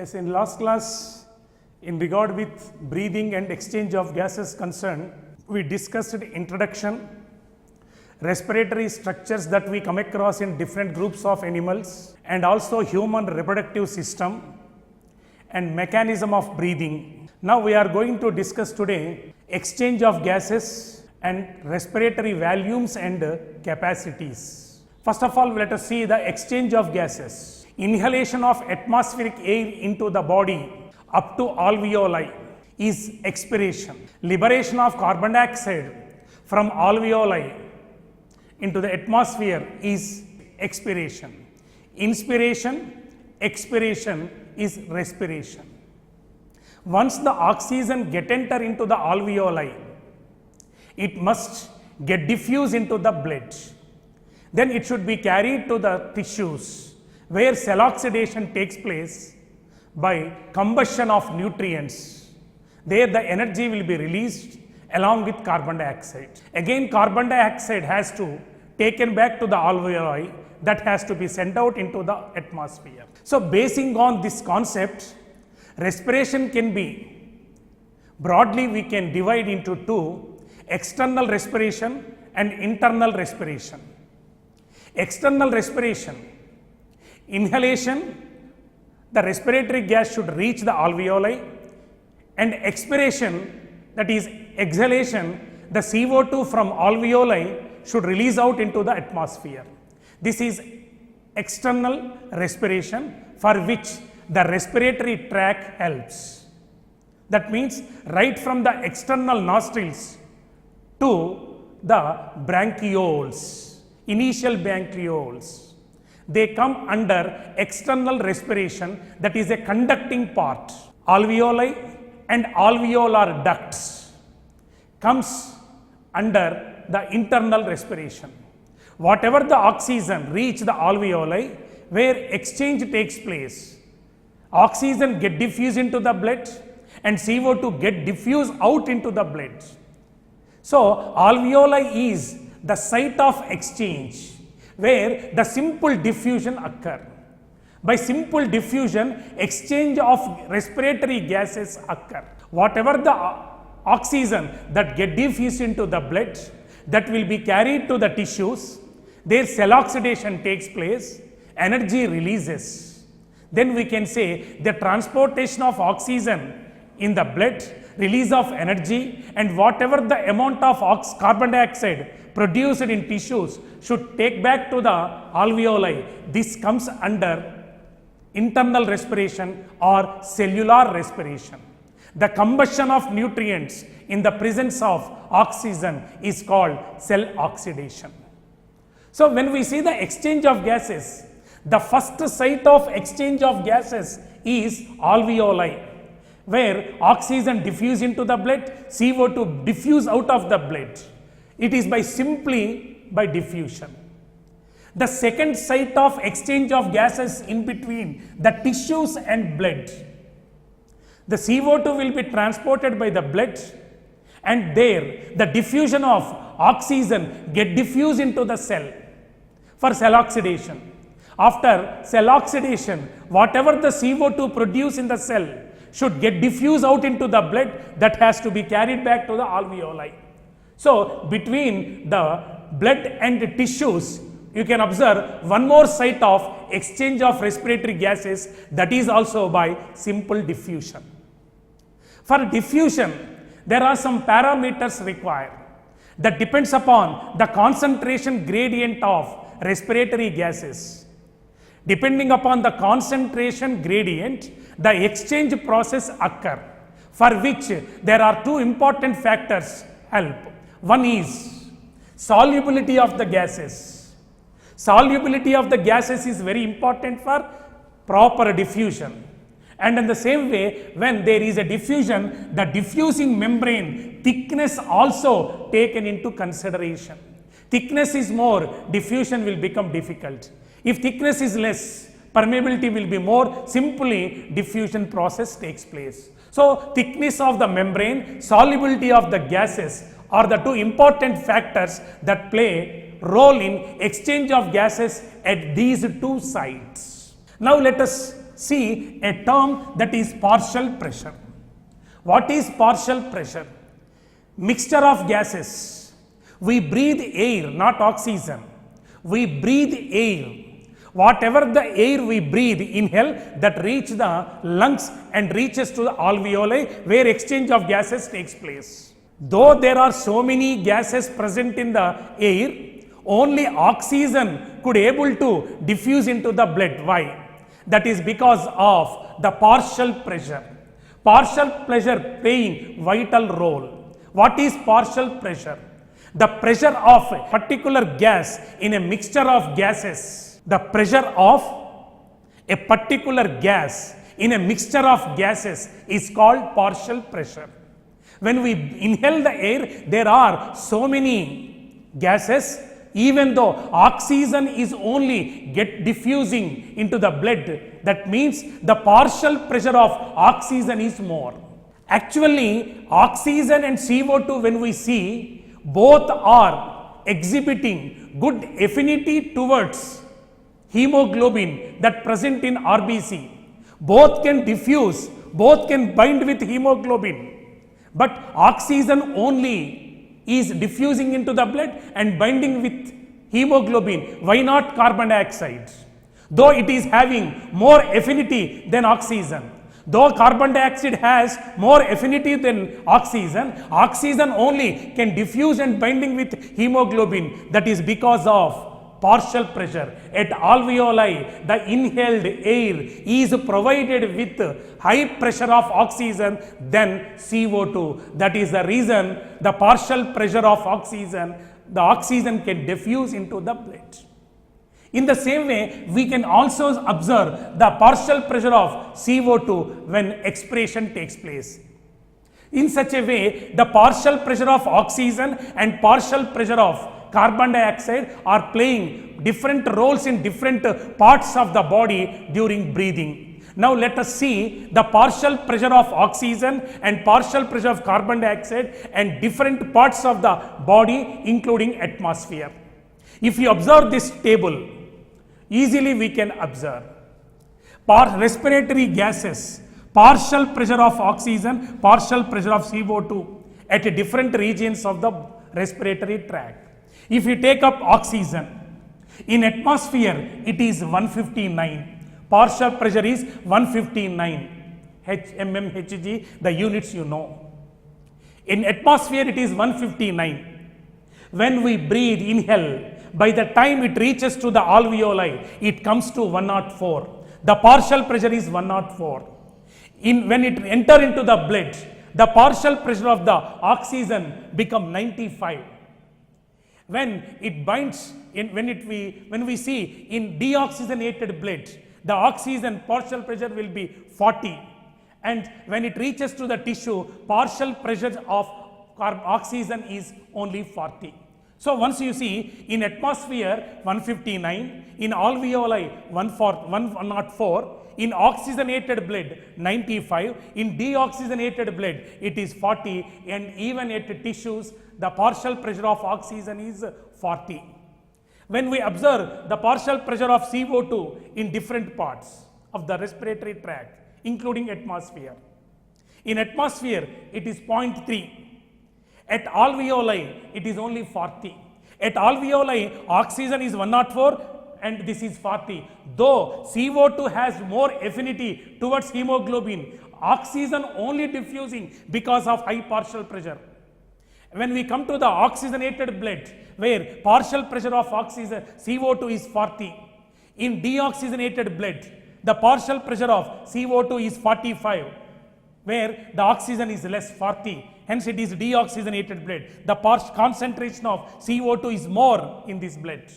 As in last class, in regard with breathing and exchange of gases concerned, we discussed introduction, respiratory structures that we come across in different groups of animals, and also human reproductive system and mechanism of breathing. Now we are going to discuss today exchange of gases and respiratory volumes and capacities. First of all, let us see the exchange of gases. Inhalation of atmospheric air into the body up to alveoli is expiration. Liberation of carbon dioxide from alveoli into the atmosphere is expiration. Inspiration, expiration is respiration. Once the oxygen enter into the alveoli, it must get diffused into the blood. Then it should be carried to the tissues where cell oxidation takes place by combustion of nutrients. There the energy will be released along with carbon dioxide. Again carbon dioxide has to taken back to the alveoli, that has to be sent out into the atmosphere. So basing on this concept, respiration can be, broadly we can divide into two: external respiration and internal respiration. External respiration, inhalation, the respiratory gas should reach the alveoli, and expiration, that is exhalation, the CO2 from alveoli should release out into the atmosphere. This is external respiration for which the respiratory tract helps. That means right from the external nostrils to the bronchioles, initial bronchioles, they come under external respiration, that is a conducting part. Alveoli and alveolar ducts comes under the internal respiration. Whatever the oxygen reach the alveoli where exchange takes place, oxygen get diffused into the blood and CO2 get diffused out into the blood. So alveoli is the site of exchange where the simple diffusion occur. By simple diffusion, exchange of respiratory gases occur. Whatever the oxygen that get diffused into the blood, that will be carried to the tissues, their cell oxidation takes place, energy releases. Then we can say the transportation of oxygen in the blood, release of energy, and whatever the amount of carbon dioxide produced in tissues should take back to the alveoli. This comes under internal respiration or cellular respiration. The combustion of nutrients in the presence of oxygen is called cell oxidation. So when we see the exchange of gases, the first site of exchange of gases is alveoli, where oxygen diffuse into the blood, CO2 diffuse out of the blood. It is simply by diffusion. The second site of exchange of gases in between the tissues and blood, the CO2 will be transported by the blood, and there the diffusion of oxygen get diffused into the cell for cell oxidation. After cell oxidation, whatever the CO2 produced in the cell should get diffused out into the blood, that has to be carried back to the alveoli. So between the blood and the tissues, you can observe one more site of exchange of respiratory gases, that is also by simple diffusion. For diffusion, there are some parameters required that depends upon the concentration gradient of respiratory gases. Depending upon the concentration gradient, the exchange process occur, for which there are two important factors help. One is solubility of the gases. Solubility of the gases is very important for proper diffusion. And in the same way, when there is a diffusion, the diffusing membrane thickness also taken into consideration. Thickness is more, diffusion will become difficult. If thickness is less, permeability will be more, simply diffusion process takes place. So thickness of the membrane, solubility of the gases are the two important factors that play role in exchange of gases at these two sites. Now let us see a term that is partial pressure. What is partial pressure? Mixture of gases. We breathe air, not oxygen. We breathe air. Whatever the air we breathe, inhale, that reach the lungs and reaches to the alveoli where exchange of gases takes place. Though there are so many gases present in the air, only oxygen could able to diffuse into the blood. Why? That is because of the partial pressure. Partial pressure playing vital role. What is partial pressure? The pressure of a particular gas in a mixture of gases. The pressure of a particular gas in a mixture of gases is called partial pressure. When we inhale the air, there are so many gases, even though oxygen is only diffusing into the blood. That means the partial pressure of oxygen is more. Actually, oxygen and CO2, when we see, both are exhibiting good affinity towards hemoglobin that present in RBC. Both can diffuse, both can bind with hemoglobin, but oxygen only is diffusing into the blood and binding with hemoglobin. Why not carbon dioxide? Though it is having more affinity than oxygen. Though carbon dioxide has more affinity than oxygen, oxygen only can diffuse and binding with hemoglobin. That is because of partial pressure. At alveoli, the inhaled air is provided with high pressure of oxygen than CO2. That is the reason the partial pressure of oxygen, the oxygen can diffuse into the blood. In the same way, we can also observe the partial pressure of CO2 when expiration takes place. In such a way, the partial pressure of oxygen and partial pressure of carbon dioxide are playing different roles in different parts of the body during breathing. Now let us see the partial pressure of oxygen and partial pressure of carbon dioxide and different parts of the body including atmosphere. If you observe this table, easily we can observe respiratory gases, partial pressure of oxygen, partial pressure of CO2 at different regions of the respiratory tract. If you take up oxygen, in atmosphere it is 159, partial pressure is 159 mmHg, the units you know. In atmosphere it is 159. When we breathe, inhale, by the time it reaches to the alveoli, it comes to 104. The partial pressure is 104. When it enter into the blood, the partial pressure of the oxygen become 95. When it binds, when we see in deoxygenated blood, the oxygen partial pressure will be 40. And when it reaches to the tissue, partial pressure of oxygen is only 40. So once you see in atmosphere 159, in alveoli 104, in oxygenated blood 95, in deoxygenated blood it is 40, and even at tissues the partial pressure of oxygen is 40. When we observe the partial pressure of CO2 in different parts of the respiratory tract, including atmosphere. In atmosphere, it is 0.3. At alveoli, it is only 40. At alveoli, oxygen is 104 and this is 40. Though CO2 has more affinity towards hemoglobin, oxygen only diffusing because of high partial pressure. When we come to the oxygenated blood, where partial pressure of oxygen, CO2 is 40. In deoxygenated blood, the partial pressure of CO2 is 45, where the oxygen is less, 40. Hence it is deoxygenated blood. The concentration of CO2 is more in this blood.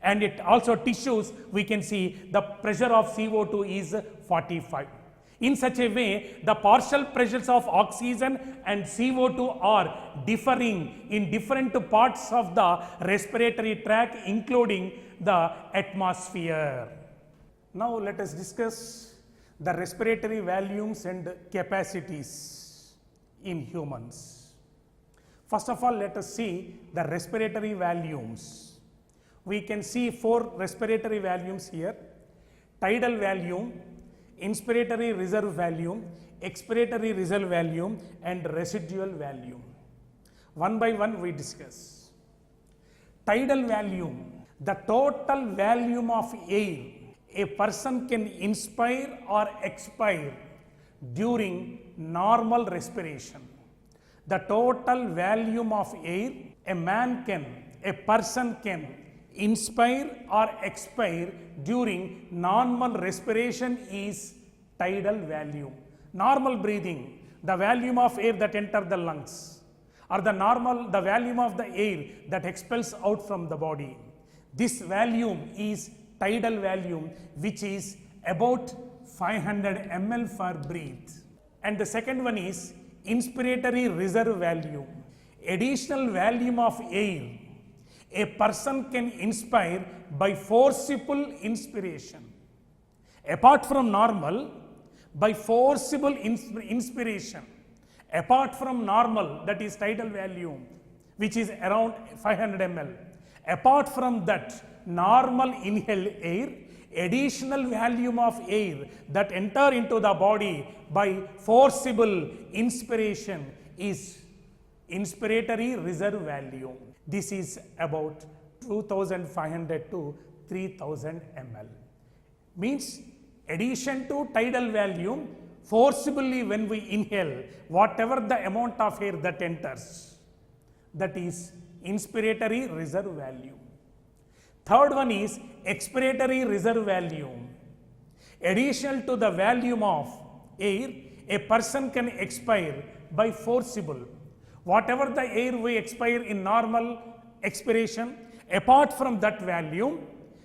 And it also tissues, we can see the pressure of CO2 is 45. In such a way, the partial pressures of oxygen and CO2 are differing in different parts of the respiratory tract, including the atmosphere. Now let us discuss the respiratory volumes and capacities in humans. First of all, let us see the respiratory volumes. We can see 4 respiratory volumes here: tidal volume, inspiratory reserve volume, expiratory reserve volume, and residual volume. One by one we discuss. Tidal volume, the total volume of air a person can inspire or expire during normal respiration. The total volume of air a person can inspire or expire during normal respiration is tidal volume. Normal breathing, the volume of air that enters the lungs, or the volume of the air that expels out from the body. This volume is tidal volume, which is about 500 ml per breath. And the second one is inspiratory reserve volume. Additional volume of air a person can inspire by forcible inspiration. Apart from normal, by forcible inspiration. Apart from normal, that is tidal volume, which is around 500 ml. Apart from that, normal inhaled air, additional volume of air that enter into the body by forcible inspiration is inspiratory reserve volume. This is about 2500 to 3000 ml. Means addition to tidal volume, forcibly when we inhale, whatever the amount of air that enters, that is inspiratory reserve volume. Third one is expiratory reserve volume. Additional to the volume of air, a person can expire by forcible. Whatever the air we expire in normal expiration, apart from that volume,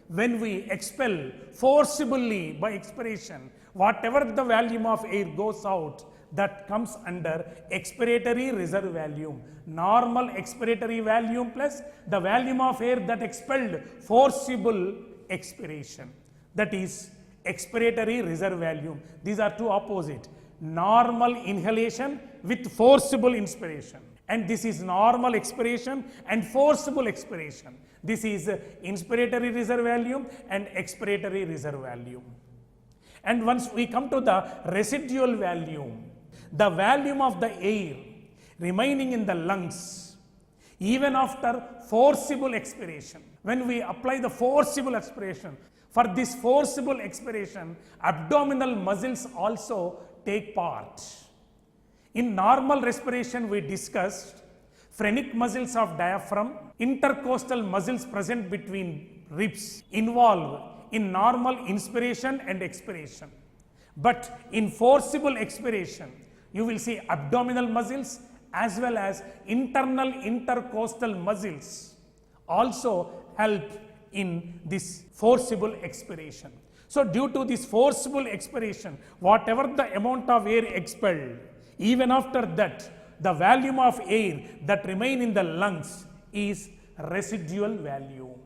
when we expel forcibly by expiration, whatever the volume of air goes out, that comes under expiratory reserve volume. Normal expiratory volume plus the volume of air that expelled forcible expiration. That is expiratory reserve volume. These are two opposite. Normal inhalation with forcible inspiration. And this is normal expiration and forcible expiration. This is inspiratory reserve volume and expiratory reserve volume. And once we come to the residual volume, the volume of the air remaining in the lungs, even after forcible expiration. When we apply the forcible expiration, for this forcible expiration, abdominal muscles also take part. In normal respiration, we discussed phrenic muscles of diaphragm, intercostal muscles present between ribs involved in normal inspiration and expiration. But in forcible expiration, you will see abdominal muscles as well as internal intercostal muscles also help in this forcible expiration. So due to this forcible expiration, whatever the amount of air expelled, even after that, the volume of air that remain in the lungs is residual volume.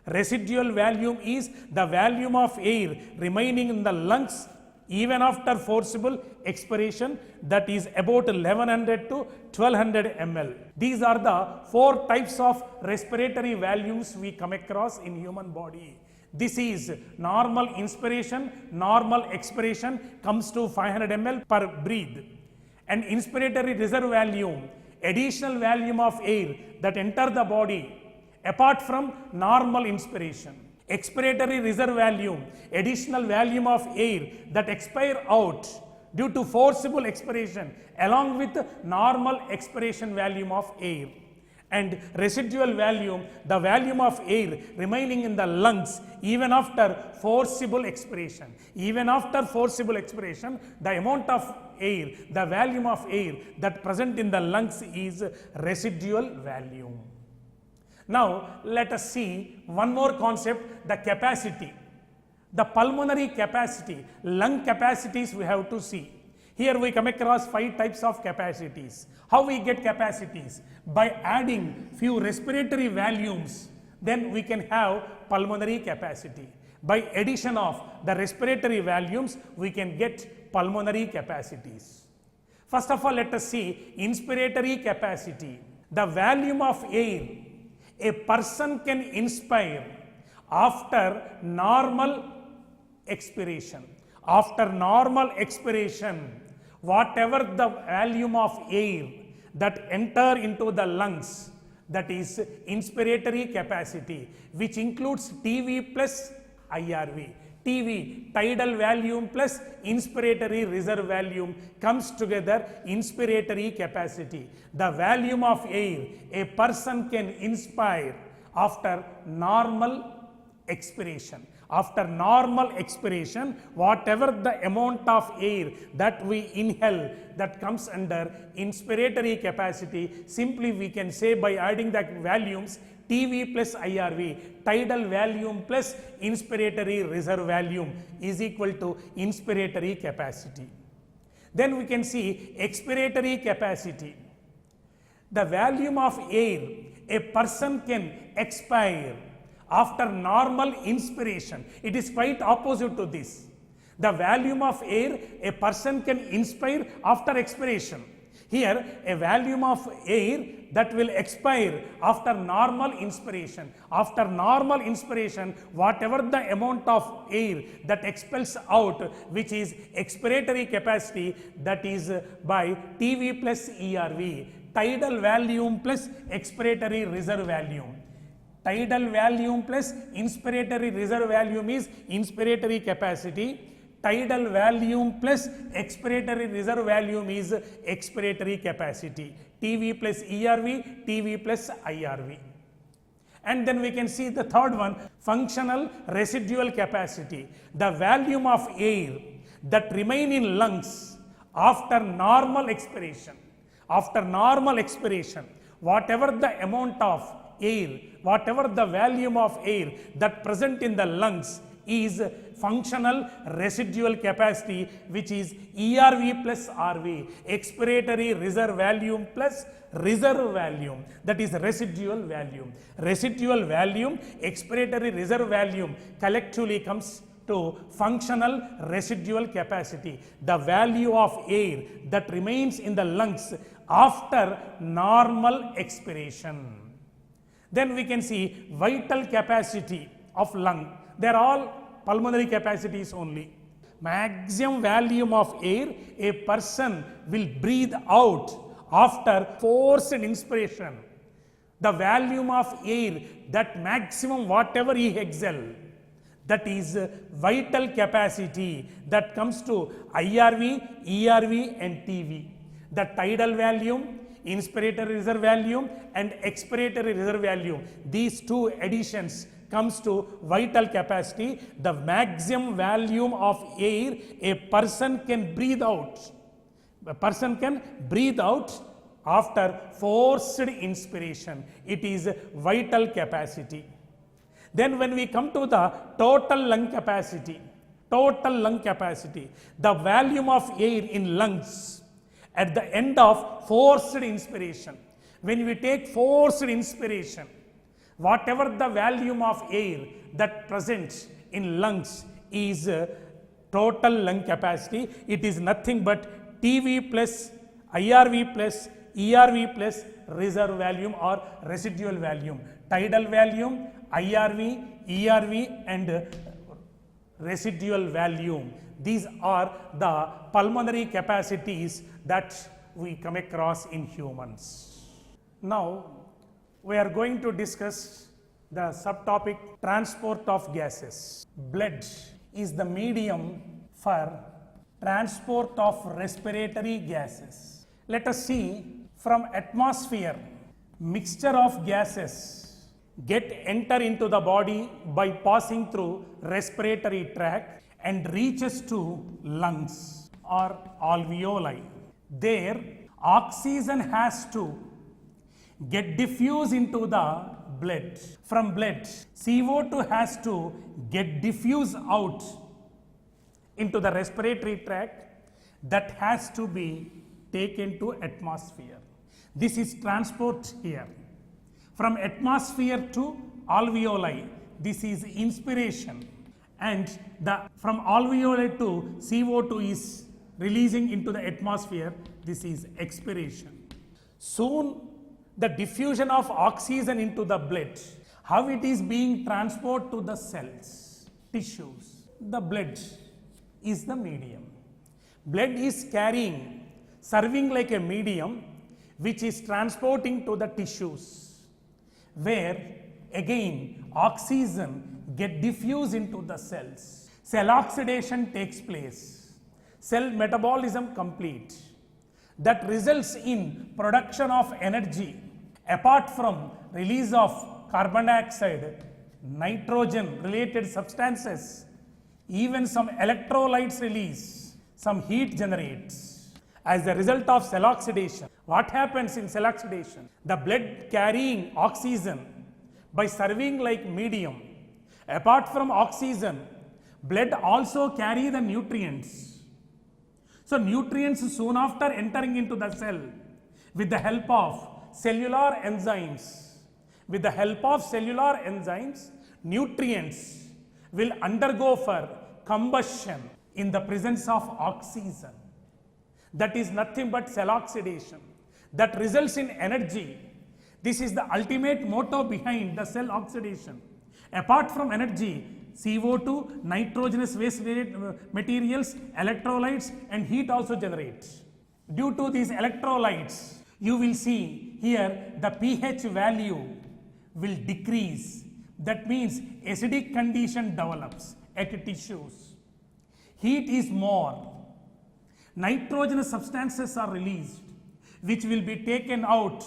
Residual volume is the volume of air remaining in the lungs even after forcible expiration, that is about 1100 to 1200 ml. These are the four types of respiratory volumes we come across in human body. This is normal inspiration, normal expiration comes to 500 ml per breath. And inspiratory reserve volume, additional volume of air that enter the body apart from normal inspiration. Expiratory reserve volume, additional volume of air that expire out due to forcible expiration along with normal expiration volume of air. And residual volume, the volume of air remaining in the lungs even after forcible expiration. Even after forcible expiration, the amount of air, the volume of air that present in the lungs is residual volume. Now, let us see one more concept, the capacity. The pulmonary capacity, lung capacities we have to see. Here we come across 5 types of capacities. How we get capacities? By adding few respiratory volumes, then we can have pulmonary capacity. By addition of the respiratory volumes, we can get pulmonary capacities. First of all, let us see inspiratory capacity. The volume of air a person can inspire after normal expiration. After normal expiration, whatever the volume of air that enter into the lungs, that is inspiratory capacity, which includes TV plus IRV. TV, tidal volume plus inspiratory reserve volume, comes together inspiratory capacity. The volume of air a person can inspire after normal expiration. After normal expiration, whatever the amount of air that we inhale, that comes under inspiratory capacity. Simply we can say by adding the volumes TV plus IRV, tidal volume plus inspiratory reserve volume is equal to inspiratory capacity. Then we can see expiratory capacity. The volume of air a person can expire after normal inspiration. It is quite opposite to this. The volume of air a person can inspire after expiration. Here a volume of air that will expire after normal inspiration. After normal inspiration, whatever the amount of air that expels out, which is expiratory capacity, that is by TV plus ERV, tidal volume plus expiratory reserve volume. Tidal volume plus inspiratory reserve volume is inspiratory capacity. Tidal volume plus expiratory reserve volume is expiratory capacity. TV plus ERV, TV plus IRV. And then we can see the third one, functional residual capacity. The volume of air that remain in lungs after normal expiration. After normal expiration, whatever the amount of air, whatever the volume of air that present in the lungs is functional residual capacity, which is ERV plus RV, expiratory reserve volume plus reserve volume, that is residual volume. Residual volume, expiratory reserve volume collectively comes to functional residual capacity, the value of air that remains in the lungs after normal expiration. Then we can see vital capacity of lung. They are all pulmonary capacities only. Maximum volume of air a person will breathe out after forced inspiration. The volume of air, that maximum whatever he exhale, that is vital capacity that comes to IRV, ERV and TV. The tidal volume, inspiratory reserve volume and expiratory reserve volume, these two additions comes to vital capacity, the maximum volume of air a person can breathe out. A person can breathe out after forced inspiration. It is vital capacity. Then when we come to the total lung capacity, the volume of air in lungs at the end of forced inspiration. When we take forced inspiration, whatever the volume of air that presents in lungs is total lung capacity. It is nothing but TV plus IRV plus ERV plus reserve volume or residual volume. Tidal volume, IRV, ERV and residual volume. These are the pulmonary capacities that we come across in humans. Now, we are going to discuss the subtopic transport of gases. Blood is the medium for transport of respiratory gases. Let us see, from atmosphere, mixture of gases enter into the body by passing through respiratory tract and reaches to lungs or alveoli. There, oxygen has to get diffused into the blood. From blood, CO2 has to get diffused out into the respiratory tract, that has to be taken to atmosphere. This is transport here. From atmosphere to alveoli, this is inspiration, and from alveoli to CO2 is releasing into the atmosphere, this is expiration. Soon the diffusion of oxygen into the blood, how it is being transported to the cells, tissues, the blood is the medium. Blood is carrying, serving like a medium which is transporting to the tissues, where again oxygen get diffused into the cells. Cell oxidation takes place, cell metabolism complete. That results in production of energy apart from release of carbon dioxide, nitrogen related substances, even some electrolytes release, some heat generates as a result of cell oxidation. What happens in cell oxidation? The blood carrying oxygen by serving like medium. Apart from oxygen, blood also carry the nutrients. So nutrients soon after entering into the cell with the help of cellular enzymes. With the help of cellular enzymes, nutrients will undergo for combustion in the presence of oxygen. That is nothing but cell oxidation. That results in energy. This is the ultimate motto behind the cell oxidation. Apart from energy, CO2, nitrogenous waste materials, electrolytes and heat also generates. Due to these electrolytes, you will see here the pH value will decrease. That means acidic condition develops at tissues. Heat is more. Nitrogenous substances are released which will be taken out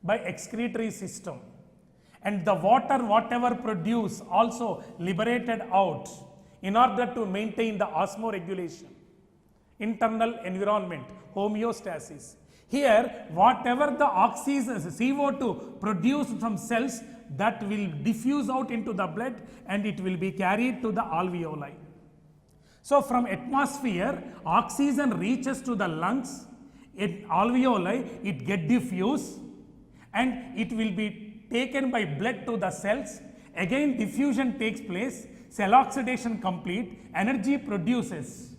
by excretory system. And the water whatever produced also liberated out in order to maintain the osmoregulation, internal environment, homeostasis. Here whatever the oxygen CO2 produced from cells, that will diffuse out into the blood and it will be carried to the alveoli. So from atmosphere, oxygen reaches to the lungs, in alveoli it get diffused and it will be taken by blood to the cells. Again diffusion takes place, cell oxidation complete, energy produces.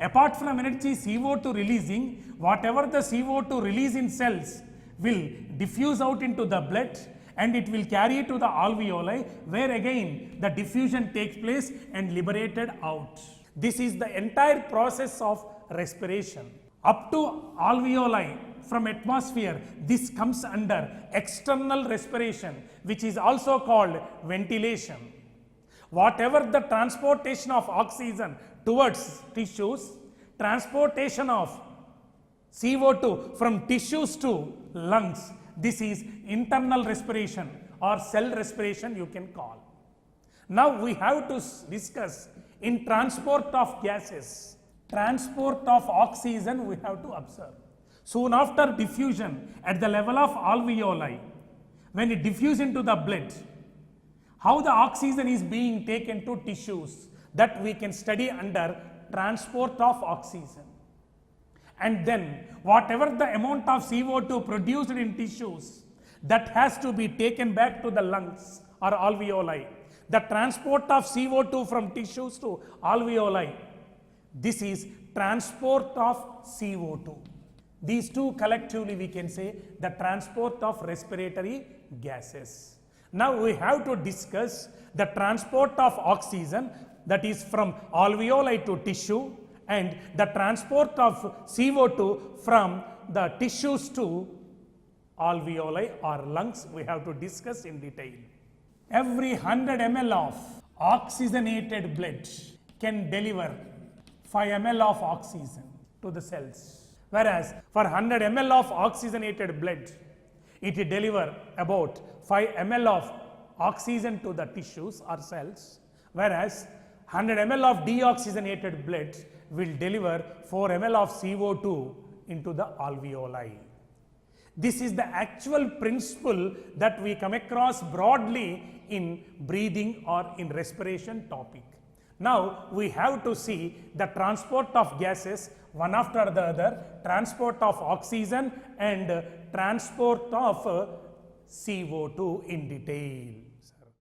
Apart from energy CO2 releasing, whatever the CO2 release in cells will diffuse out into the blood and it will carry to the alveoli, where again the diffusion takes place and liberated out. This is the entire process of respiration. Up to alveoli from atmosphere, this comes under external respiration, which is also called ventilation. Whatever the transportation of oxygen towards tissues, transportation of CO2 from tissues to lungs, this is internal respiration or cell respiration you can call. Now we have to discuss in transport of gases, transport of oxygen we have to observe. Soon after diffusion at the level of alveoli, when it diffuses into the blood, how the oxygen is being taken to tissues, that we can study under transport of oxygen. And then whatever the amount of CO2 produced in tissues, that has to be taken back to the lungs or alveoli. The transport of CO2 from tissues to alveoli, this is transport of CO2. These two collectively we can say the transport of respiratory gases. Now we have to discuss the transport of oxygen, that is from alveoli to tissue, and the transport of CO2 from the tissues to alveoli or lungs we have to discuss in detail. Every 100 ml of oxygenated blood can deliver 5 ml of oxygen to the cells. Whereas for 100 ml of oxygenated blood, it will deliver about 5 ml of oxygen to the tissues or cells, whereas 100 ml of deoxygenated blood will deliver 4 ml of CO2 into the alveoli. This is the actual principle that we come across broadly in breathing or in respiration topic. Now we have to see the transport of gases one after the other, transport of oxygen and transport of CO2 in detail.